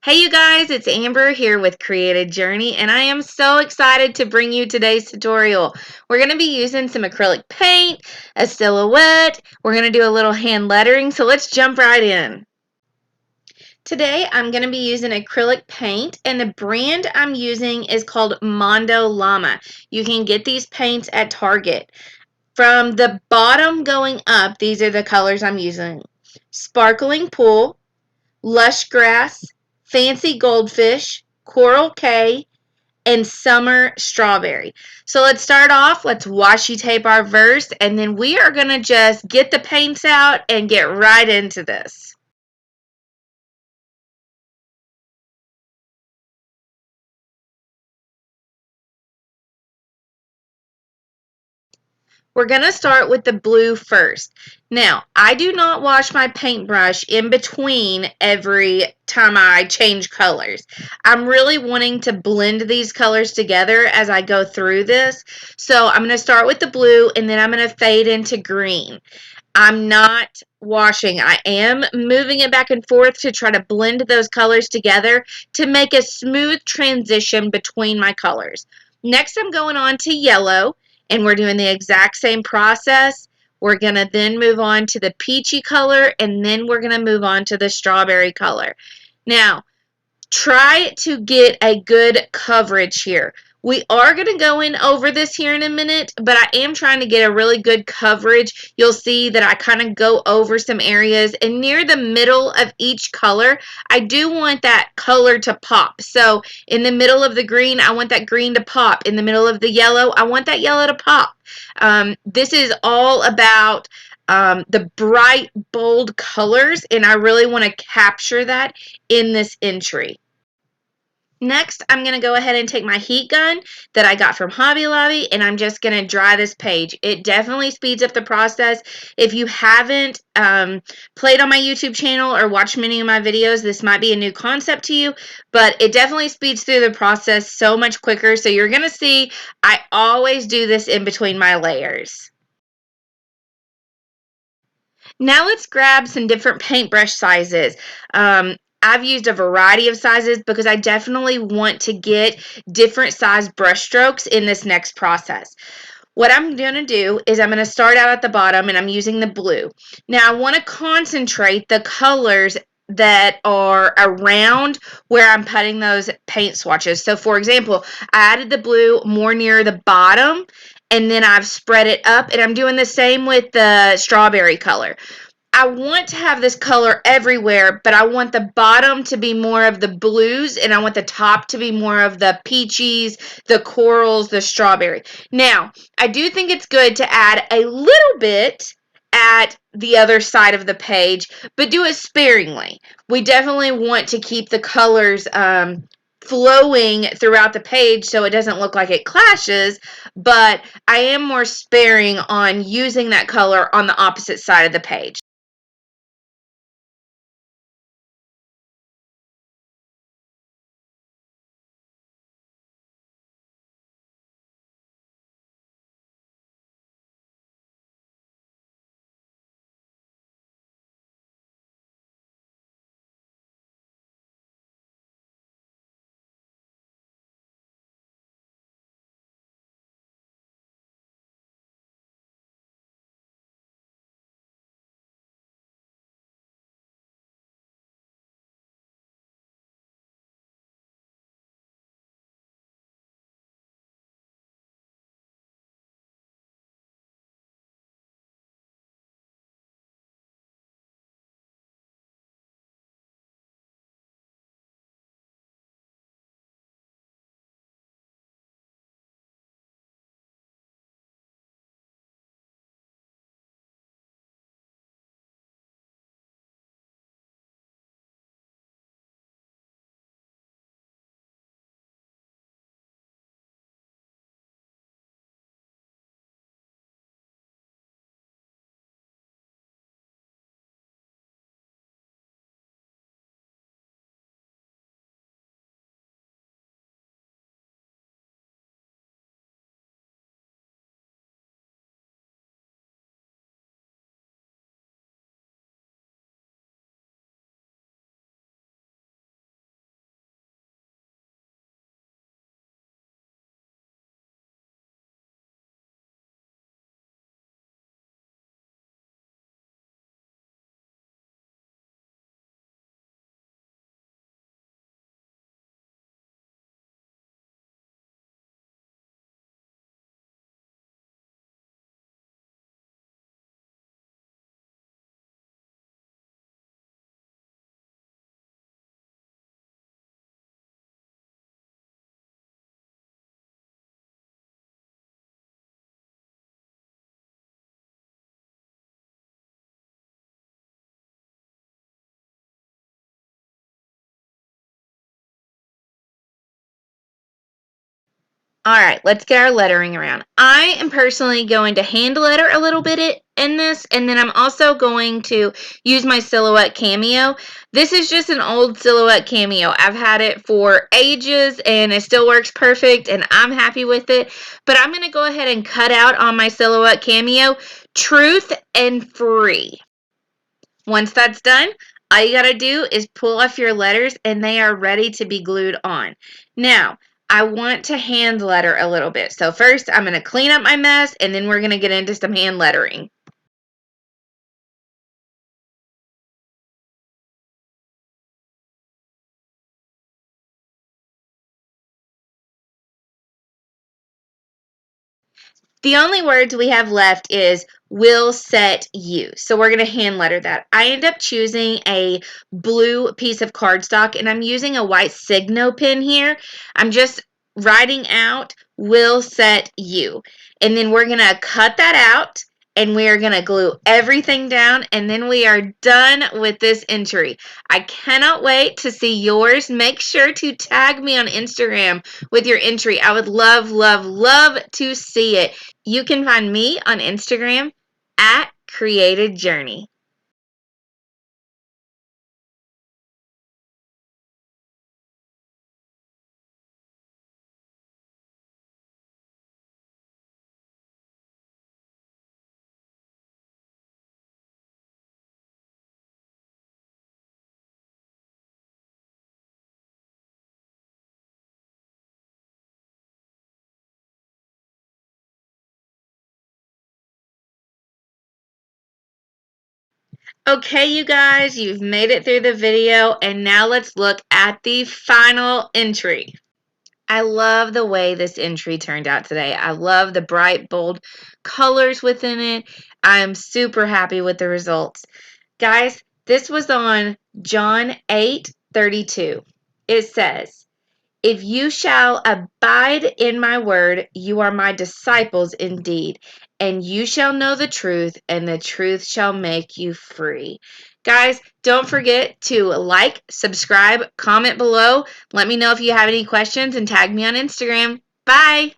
Hey you guys, it's Amber here with Creative Journey, and I am so excited to bring you today's tutorial. We're going to be using some acrylic paint, a silhouette, we're going to do a little hand lettering, so let's jump right in. Today I'm going to be using acrylic paint, and the brand I'm using is called Mondo Llama. You can get these paints at Target. From the bottom going up, these are the colors I'm using. Sparkling Pool, Lush Grass, Fancy Goldfish, Coral K, and Summer Strawberry. So let's start off. Let's washi tape our verse, and then we are going to just get the paints out and get right into this. We're going to start with the blue first. Now, I do not wash my paintbrush in between every time I change colors. I'm really wanting to blend these colors together as I go through this. So I'm going to start with the blue and then I'm going to fade into green. I'm not washing. I am moving it back and forth to try to blend those colors together to make a smooth transition between my colors. Next, I'm going on to yellow, and we're doing the exact same process. We're going to then move on to the peachy color, and then we're going to move on to the strawberry color. Now, try to get a good coverage here. We are going to go in over this here in a minute, but I am trying to get a really good coverage. You'll see that I kind of go over some areas, and near the middle of each color, I do want that color to pop. So in the middle of the green, I want that green to pop. In the middle of the yellow, I want that yellow to pop. This is all about the bright, bold colors, and I really want to capture that in this entry. Next, I'm going to go ahead and take my heat gun that I got from Hobby Lobby, and I'm just going to dry this page. It definitely speeds up the process. If you haven't played on my YouTube channel or watched many of my videos, this might be a new concept to you, but it definitely speeds through the process so much quicker. So you're going to see I always do this in between my layers. Now let's grab some different paintbrush sizes. I've used a variety of sizes because I definitely want to get different size brush strokes in this next process. What I'm going to do is I'm going to start out at the bottom and I'm using the blue. Now I want to concentrate the colors that are around where I'm putting those paint swatches. So for example, I added the blue more near the bottom and then I've spread it up, and I'm doing the same with the strawberry color. I want to have this color everywhere, but I want the bottom to be more of the blues, and I want the top to be more of the peaches, the corals, the strawberry. Now, I do think it's good to add a little bit at the other side of the page, but do it sparingly. We definitely want to keep the colors flowing throughout the page so it doesn't look like it clashes, but I am more sparing on using that color on the opposite side of the page. All right, let's get our lettering around. I am personally going to hand letter a little bit in this, and then I'm also going to use my Silhouette Cameo. This is just an old Silhouette Cameo. I've had it for ages, and it still works perfect, and I'm happy with it. But I'm going to go ahead and cut out on my Silhouette Cameo, Truth and Free. Once that's done, all you got to do is pull off your letters and they are ready to be glued on. Now, I want to hand letter a little bit. So first, I'm going to clean up my mess and then we're going to get into some hand lettering. The only words we have left is will set you. So we're going to hand letter that. I end up choosing a blue piece of cardstock and I'm using a white Signo pen here. I'm just writing out will set you. And then we're going to cut that out and we are going to glue everything down and then we are done with this entry. I cannot wait to see yours. Make sure to tag me on Instagram with your entry. I would love, love, love to see it. You can find me on Instagram at Created Journey. Okay, you guys, you've made it through the video, and now let's look at the final entry. I love the way this entry turned out today. I love the bright, bold colors within it. I'm super happy with the results. Guys, this was on John 8:32. It says, if you shall abide in my word, you are my disciples indeed, and you shall know the truth, and the truth shall make you free. Guys, don't forget to like, subscribe, comment below. Let me know if you have any questions, and tag me on Instagram. Bye!